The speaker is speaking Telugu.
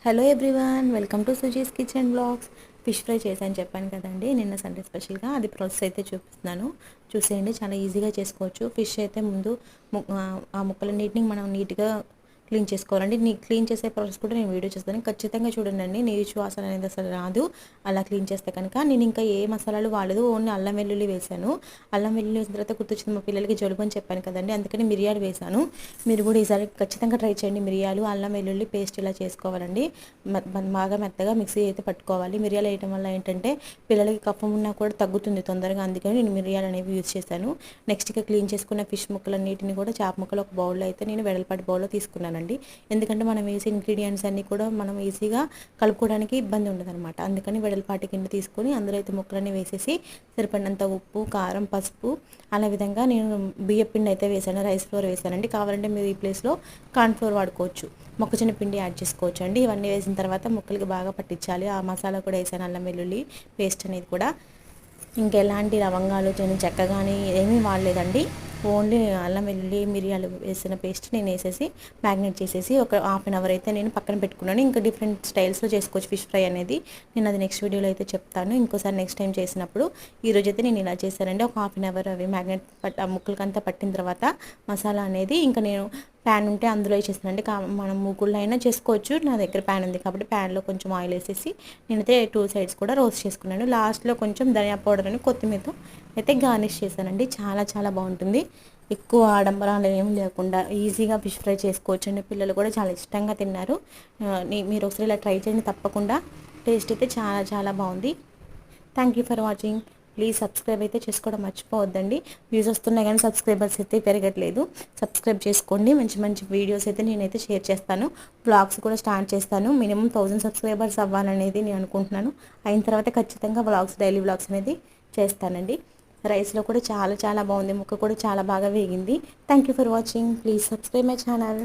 Hello everyone, welcome to Suji's kitchen blogs. Fish fry చేశాను చెప్పాను కదండి నిన్న సండే స్పెషల్గా. అది ప్రాసెస్ అయితే చూపిస్తున్నాను, చూసేయండి. చాలా ఈజీగా చేసుకోవచ్చు. ఫిష్ అయితే ముందు ఆ ముక్కలన్నిటిని మనం నీట్గా క్లీన్ చేసుకోవాలండి. క్లీన్ చేసే ప్రాసెస్ కూడా నేను వీడియో చేస్తాను, ఖచ్చితంగా చూడండి. నీచు వాసన అనేది అసలు రాదు అలా క్లీన్ చేస్తే కనుక. నేను ఇంకా ఏ మసాలాలు వాడలేదు, ఓన్లీ అల్లం వెల్లుల్లి వేసాను. అల్లం వెల్లుల్లి వేసిన తర్వాత గుర్తొచ్చింది, మా పిల్లలకి జలుబు అని చెప్పాను కదండి, అందుకని మిరియాలు వేసాను. మీరు కూడా ఈసారి ఖచ్చితంగా ట్రై చేయండి. మిరియాలు అల్లం వెల్లుల్లి పేస్ట్ ఇలా చేసుకోవాలండి. బాగా మెత్తగా మిక్సీ అయితే పట్టుకోవాలి. మిరియాలు వేయటం వల్ల ఏంటంటే పిల్లలకి కఫం ఉన్నా కూడా తగ్గుతుంది తొందరగా, అందుకని నేను మిరియాలు అనేవి యూజ్ చేశాను. నెక్స్ట్గా క్లీన్ చేసుకున్న ఫిష్ ముక్కలన్నిటిని కూడా చేప ముక్కలు ఒక బౌల్లో అయితే నేను వెడల్పాటి బౌల్లో తీసుకున్నానండి. ఎందుకంటే మనం వేసే ఇంగ్రీడియంట్స్ అన్నీ కూడా మనం ఈజీగా కలుపుకోవడానికి ఇబ్బంది ఉండదన్నమాట. అందుకని వెడల్పాటి గిన్నె తీసుకొని అందులో అయితే ముక్కలన్నీ వేసేసి సరిపడినంత ఉప్పు, కారం, పసుపు, అలా విధంగా నేను బియ్య పిండి అయితే వేసాను, రైస్ ఫ్లోర్ వేసానండి. కావాలంటే మీరు ఈ ప్లేస్లో కార్న్ ఫ్లోర్ వాడుకోవచ్చు, మొక్కజొన్న పిండి యాడ్ చేసుకోవచ్చు అండి. ఇవన్నీ వేసిన తర్వాత ముక్కలకి బాగా పట్టించాలి. ఆ మసాలా కూడా వేసాను, అల్లం వెల్లుల్లి పేస్ట్ అనేది కూడా. ఇంకెలాంటి లవంగాలు చెక్క కానీ ఏమీ వాడలేదండి. ఓన్లీ అల్లం వెల్లుల్లి మిరియాలు వేసిన పేస్ట్ నేను వేసేసి మ్యాగ్నేట్ చేసేసి ఒక హాఫ్ అన్ అవర్ అయితే నేను పక్కన పెట్టుకున్నాను. ఇంకా డిఫరెంట్ స్టైల్స్లో చేసుకోవచ్చు ఫిష్ ఫ్రై అనేది. నేను అది నెక్స్ట్ వీడియోలో అయితే చెప్తాను, ఇంకోసారి నెక్స్ట్ టైం చేసినప్పుడు. ఈరోజు అయితే నేను ఇలా చేశానండి. ఒక హాఫ్ అన్ అవర్ అవి మ్యాగ్నేట్ ఆ ముక్కలకంతా పట్టిన తర్వాత మసాలా అనేది ఇంకా నేను ప్యాన్ ఉంటే అందులో వేసేస్తానండి. మనం మూకుల్లో అయినా చేసుకోవచ్చు. నా దగ్గర ప్యాన్ ఉంది కాబట్టి ప్యాన్లో కొంచెం ఆయిల్ వేసేసి నేనైతే 2 సైడ్స్ కూడా రోస్ట్ చేసుకున్నాను. లాస్ట్లో కొంచెం ధనియా పౌడర్ అని కొత్తిమీరతో అయితే గార్నిష్ చేశానండి. చాలా చాలా బాగుంటుంది. ఎక్కువ ఆడంబరాలు ఏం లేకుండా ఈజీగా ఫిష్ ఫ్రై చేసుకోవచ్చు అండి. పిల్లలు కూడా చాలా ఇష్టంగా తిన్నారు. మీరు ఒకసారి ఇలా ట్రై చేయండి తప్పకుండా. టేస్ట్ అయితే చాలా చాలా బాగుంది. Thank you for watching. Please subscribe అయితే చేసుకోవడం మర్చిపోవద్దండి. వ్యూస్ వస్తున్నాయి కానీ సబ్స్క్రైబర్స్ అయితే పెరగట్లేదు. సబ్స్క్రైబ్ చేసుకోండి. మంచి మంచి వీడియోస్ అయితే నేనైతే షేర్ చేస్తాను. వ్లాగ్స్ కూడా స్టార్ట్ చేస్తాను. మినిమం 1000 సబ్స్క్రైబర్స్ అవ్వాలనేది నేను అనుకుంటున్నాను. అయిన తర్వాత ఖచ్చితంగా వ్లాగ్స్, డైలీ వ్లాగ్స్ అనేది చేస్తానండి. రైస్లో కూడా చాలా చాలా బాగుంది, ముక్క కూడా చాలా బాగా వేగింది. Thank you for watching. Please subscribe my channel.